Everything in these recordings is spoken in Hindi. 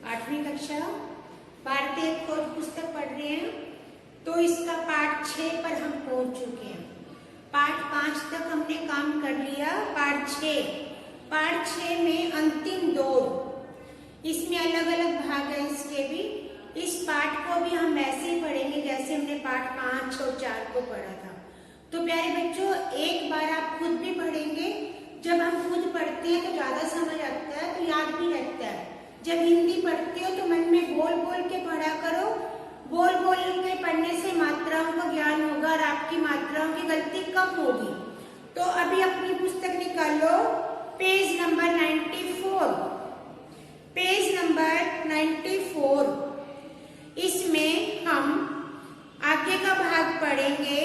8वीं कक्षा भारतीय खोज पुस्तक पढ़ रहे हैं। तो इसका पाठ 6 पर हम पहुंच चुके हैं। पाठ 5 तक हमने काम कर लिया। पाठ 6 में अंतिम दौर, इसमें अलग अलग भाग है इसके भी। इस पाठ को भी हम वैसे ही पढ़ेंगे जैसे हमने पाठ 5 और 4 को पढ़ा था। तो प्यारे बच्चों, एक बार आप खुद भी पढ़ेंगे। जब हम खुद पढ़ते हैं तो ज्यादा समझ आता है, तो याद भी रहता है। जब हिंदी पढ़ते हो तो मन में बोल बोल के पढ़ा करो। बोल बोल के पढ़ने से मात्राओं का ज्ञान होगा और आपकी मात्राओं की गलती कम होगी। तो अभी अपनी पुस्तक निकालो, पेज नंबर 94। पेज नंबर 94, इसमें हम आगे का भाग पढ़ेंगे।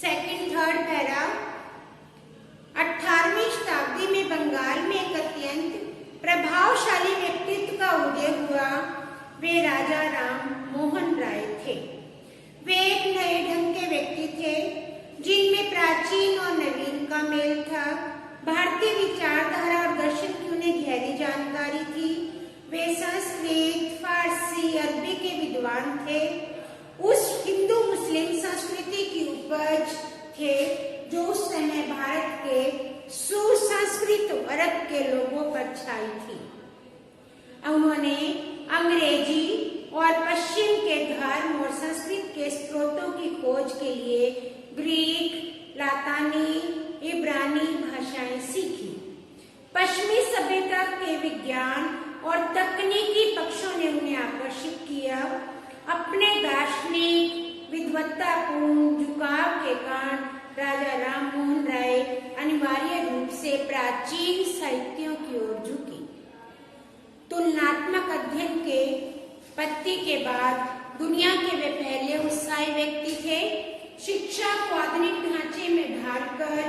Second third para. 18वीं शताब्दी में बंगाल में एक अत्यंत प्रभावशाली व्यक्तित्व का उदय हुआ। वे राजा राम मोहन राय थे। वे एक नए ढंग के व्यक्ति थे जिनमें प्राचीन और नवीन का मेल था। भारतीय विचारधारा और दर्शन की उन्हें गहरी जानकारी थी। वे संस्कृत, फारसी, अरबी के विद्वान थे। उस हिंदू मुस्लिम संस्कृति की उपज थे जो उस समय भारत के सुसंस्कृत वर्ग के लोगों पर छाई थी। उन्होंने अंग्रेजी और पश्चिम के धर्म और संस्कृत के स्रोतों की खोज के लिए ग्रीक, लातानी, इब्रानी भाषाएं सीखी। पश्चिमी सभ्यता के विज्ञान और तकनीकी पक्षों ने उन्हें आकर्षित किया। अपने दार्शनिक विद्वत्तापूर्ण झुकाव के कारण राजा राम मोहन राय अनिवार्य रूप से प्राचीन साहित्यों की ओर झुकी। तुलनात्मक अध्ययन के पत्ति के बाद दुनिया के वे पहले उत्साही व्यक्ति थे। शिक्षा को आधुनिक ढांचे में ढालकर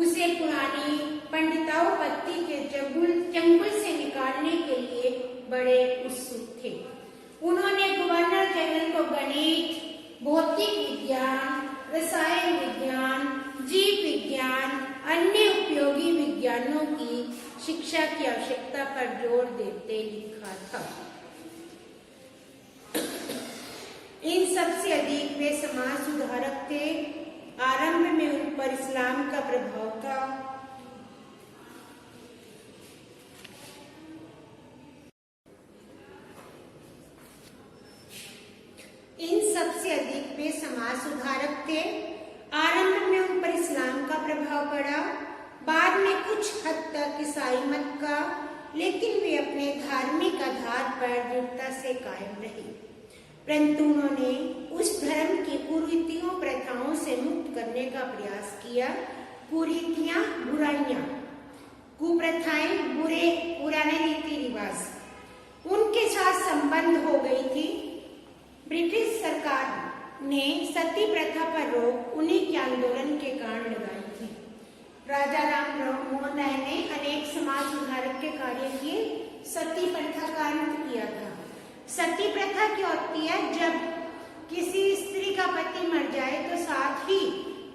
उसे पुरानी पंडिताओं पत्ति के चंगुल से निकालने के लिए बड़े उत्सुक थे। उन्होंने गवर्नर जनरल को गणित, भौतिक विज्ञान, रसायन विज्ञान, जीव विज्ञान, अन्य उपयोगी विज्ञानों की शिक्षा की आवश्यकता पर जोर देते लिखा था। इन सबसे अधिक वे समाज सुधारक थे। आरंभ में उन पर इस्लाम का प्रभाव था। इन सबसे अधिक वे समाज सुधारक थे। आरंभ में उन पर इस्लाम का प्रभाव पड़ा, बाद में कुछ हद तक ईसाई मत का, लेकिन वे अपने धार्मिक आधार पर दृढ़ता से कायम रहे। परंतु उन्होंने उस धर्म की कुरीतियों प्रथाओं से मुक्त करने का प्रयास किया। कुरीतियां बुराइयां, कुप्रथाएं बुरे पुराने रीति रिवाज, उनके साथ संबंध हो गई थी। ब्रिटिश सरकार ने सती प्रथा पर रोक उन्हीं के आंदोलन के कारण लगाई थी। राजा राम मोहन राय ने अनेक समाज सुधारक के कार्य किए। सती प्रथा का अंत किया था। सती प्रथा क्या होती है? जब किसी स्त्री का पति मर जाए तो साथ ही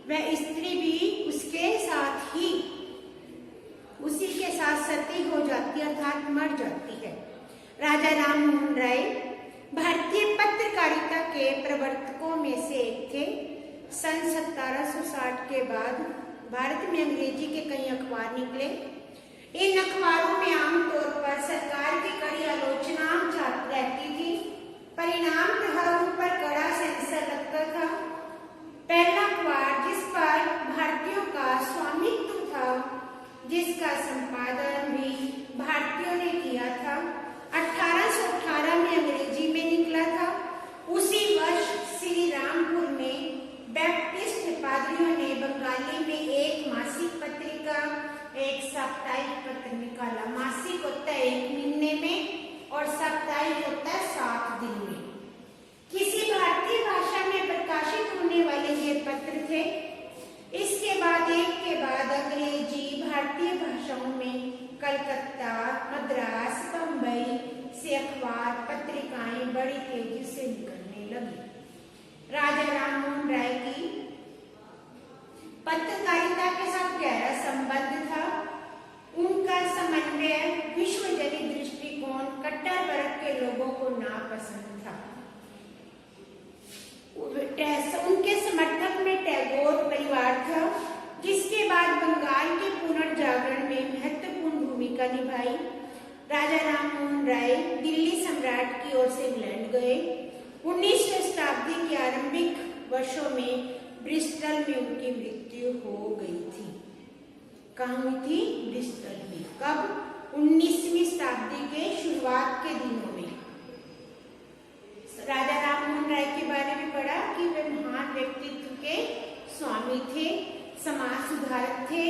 वह स्त्री भी उसके साथ ही उसी के साथ सती हो जाती है, अर्थात मर जाती है। राजा राम मोहन राय भारतीय पत्रकारिता के प्रवर्तकों में से एक थे। सन 1760 के बाद भारत में अंग्रेजी के कई अखबार निकले। इन अखबारों में आमतौर पर सरकार की कड़ी आलोचना रहती थी। परिणाम उन पर कड़ा सेंसर लगता था। पहला अखबार जिस पर भारतीयों का स्वामित्व था, जिसका संपादन भी भारतीयों ने किया था, 1818 में अंग्रेजी में निकला था। उसी वर्ष श्री रामपुर में बैप्टिस्ट पादरियों ने बंगाली में एक मासिक पत्रिका, एक साप्ताहिक पत्र निकाला। मासिक होता है 1 महीने में और साप्ताहिक होता है 7 दिन में। किसी भारतीय भाषा में प्रकाशित होने वाले ये पत्र थे। इसके बाद एक के बाद अंग्रेजी, भारतीय भाषाओं में कलकत्ता, मद्रास, बंबई से अखबार पत्रिकाएं बड़ी तेजी से निकलने लगी। राजा राम मोहन राय की पत्रकारिता के साथ गहरा संबंध था। उनका समन्वय भूमिका निभाई। राजा राम मोहन राय दिल्ली सम्राट की ओर से इंग्लैंड गए। 19वीं शताब्दी के आरंभिक वर्षों में ब्रिस्टल में उनकी मृत्यु हो गई थी। कहाँ हुई थी? ब्रिस्टल में। कब? 19वीं शताब्दी के शुरुआत के दिनों में। राजा राम मोहन राय के बारे में पढ़ा कि वे महान व्यक्तित्व के स्वामी थे, समाज सुधारक थे,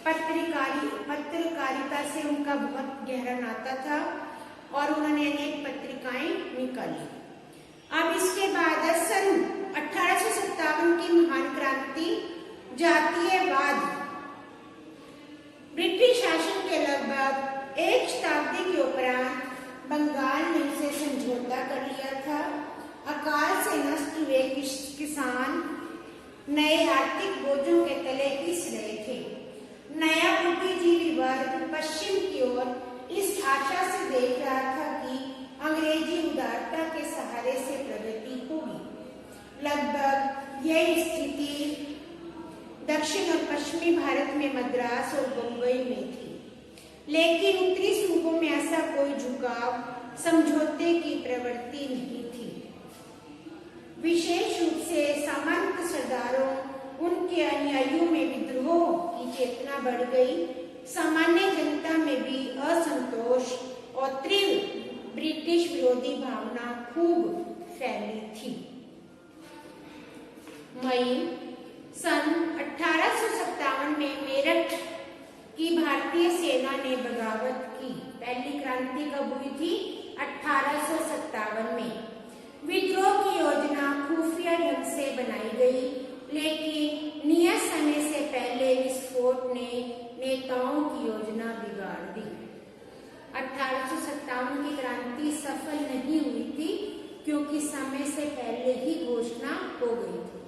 पत्रकारिता से उनका बहुत गहरा नाता था और उन्होंने अनेक पत्रिकाएं निकाली। अब इसके बाद सन 1857 की महान क्रांति, जातीयवाद, ब्रिटिश शासन के लगभग एक शताब्दी के उपरांत बंगाल ने उसे समझौता कर लिया था। अकाल से नष्ट हुए किसान नए आर्थिक बोझों के तले पिस रहे थे। नया बुद्धिजीवी वर्ग पश्चिम की ओर इस आशा से देख रहा था कि अंग्रेजी उदारता के सहारे से प्रगति होगी। लगभग यह स्थिति दक्षिण और पश्चिमी भारत में मद्रास और बम्बई में थी, लेकिन उत्तरी सूबों में ऐसा कोई झुकाव, समझौते की प्रवृत्ति नहीं थी। विशेष रूप से सामंत सरदारों, उनके अनुयायियों में विद्रोह की चेतना बढ़ गई। सामान्य जनता में भी असंतोष और तीव्र ब्रिटिश विरोधी भावना खूब फैली थी। मई सन 1857 में मेरठ की भारतीय सेना ने बगावत की। पहली क्रांति कब हुई थी? 1857 में। विद्रोह की योजना खुफिया ढंग से बनाई गई, लेकिन नियत समय से पहले विस्फोट ने नेताओं की योजना बिगाड़ दी। 1857 की क्रांति सफल नहीं हुई थी क्योंकि समय से पहले ही घोषणा हो गई थी।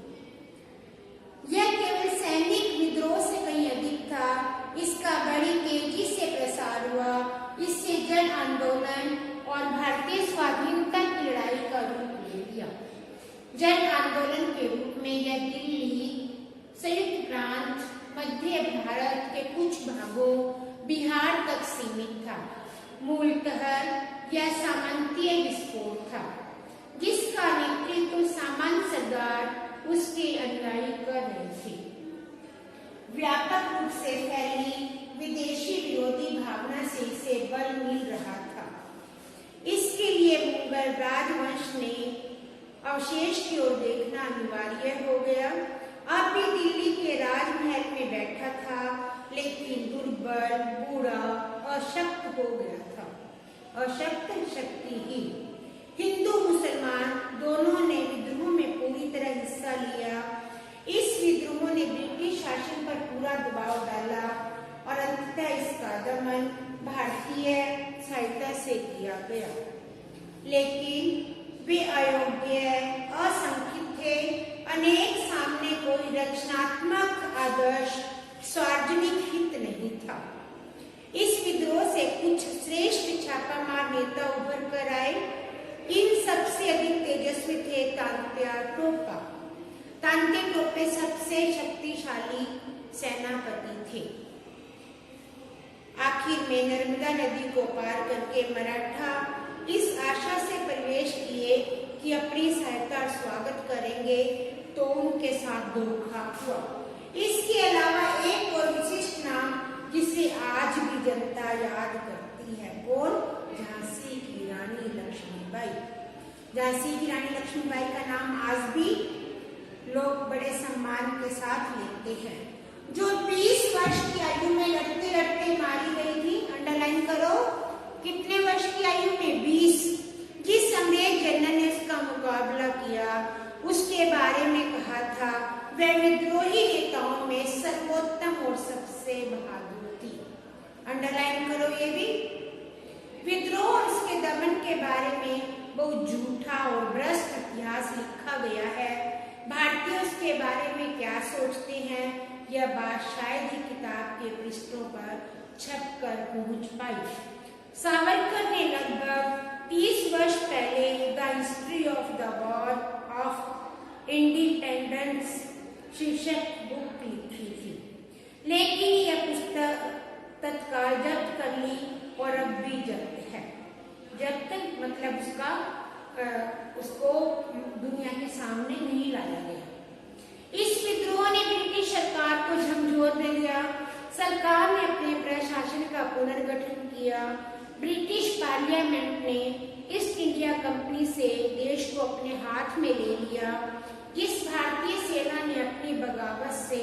यह केवल सैनिक विद्रोह से कहीं अधिक था। इसका बड़ी तेजी से प्रसार हुआ। इससे जन आंदोलन और भारतीय स्वाधीनता की लड़ाई का रूप ले लिया। जन आंदोलन के रूप में यह दिल्ली, संयुक्त प्रांत, मध्य भारत के कुछ भागों, बिहार तक सीमित था। मूलतः यह सामंतीय विस्फोट था, जिसका नेतृत्व सामान्य सरदार उसके अनुयायी कर रहे थे। व्यापक रूप से फैली विदेशी विरोधी भावना से इसे बल मिल रहा था। इसके लिए मुगल राजवंश ने अवशेष की ओर देखना अनिवार्य हो गया। अब भी दिल्ली के राजमहल में बैठा था, लेकिन दुर्बल, बूढ़ा, अशक्त हो गया था। अशक्त, शक्तिहीन। हिंदू मुसलमान दोनों ने विद्रोह में पूरी तरह हिस्सा लिया। इस विद्रोह ने ब्रिटिश शासन पर पूरा दबाव डाला और अंततः इसका दमन भारतीय सहायता से किया गया। लेकिन वे अयोग्य, असंख्यक थे। अनेक सामने कोई रचनात्मक आदर्श, सार्वजनिक हित नहीं था। इस विद्रोह से कुछ श्रेष्ठ छापामार नेता उभर कर आए। इन सबसे अधिक तेजस्वी थे तात्या टोपा। तांत्या टोपे सबसे शक्तिशाली सेनापति थे। आखिर में नर्मदा नदी को पार करके मराठा इस आशा से प्रवेश किए कि अपनी सहायता और स्वागत करेंगे, तो उनके साथ धोखा हुआ। इसके अलावा एक और विशिष्ट नाम जिसे आज भी जनता याद करती है, कौन? झांसी की रानी लक्ष्मीबाई। झांसी की रानी लक्ष्मीबाई का नाम आज भी लोग बड़े सम्मान के साथ लेते हैं, जो 20 वर्ष की आयु में लड़ते लड़ते मारी गई थी। अंडरलाइन करो, कितने वर्ष की आयु में? 20। जिस अंग्रेज जनरल ने उसका मुकाबला किया, उसके बारे में कहा था वह विद्रोही नेताओं में सर्वोत्तम और सबसे बहादुर थी। अंडरलाइन करो ये भी। विद्रोह और उसके दमन के बारे में बहुत झूठा और भ्रष्ट इतिहास लिखा गया है। भारतीय उसके बारे में क्या सोचते हैं, यह बात शायद ही किताब के पृष्ठों पर छपकर पहुंच पाई। सावरकर ने लगभग 30 वर्ष पहले the history of the war of independence शीर्षक बुक लिखी थी, लेकिन यह पुस्तक तत्काल जब्त कर ली जब तक मतलब उसको दुनिया के सामने नहीं लाया गया। इस विद्रोह ने ब्रिटिश सरकार को झकझोर दे दिया। सरकार ने अपने प्रशासन का पुनर्गठन किया। ब्रिटिश पार्लियामेंट ने ईस्ट इंडिया कंपनी से देश को अपने हाथ में ले लिया। जिस भारतीय सेना ने अपनी बगावत से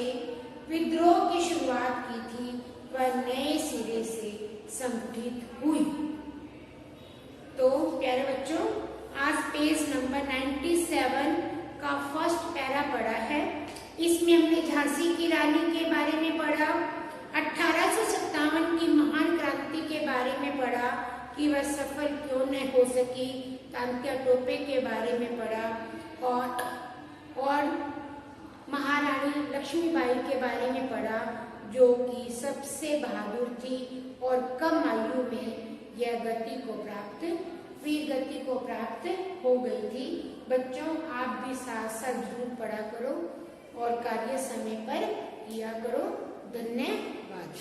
विद्रोह की शुरुआत की थी वह नए सिरे से संगठित हुई। तो प्यारे बच्चों, आज पेज नंबर 97 का फर्स्ट पैरा पढ़ा है। इसमें हमने झांसी की रानी के बारे में पढ़ा, 1857 की महान क्रांति के बारे में पढ़ा कि वह सफल क्यों न हो सकी, तात्या टोपे के बारे में पढ़ा और महारानी लक्ष्मीबाई के बारे में पढ़ा जो कि सबसे बहादुर थी और कम आयु में यह वीर गति को प्राप्त हो गई थी। बच्चों, आप भी साथ साथ जरूर पढ़ा करो और कार्य समय पर किया करो। धन्यवाद।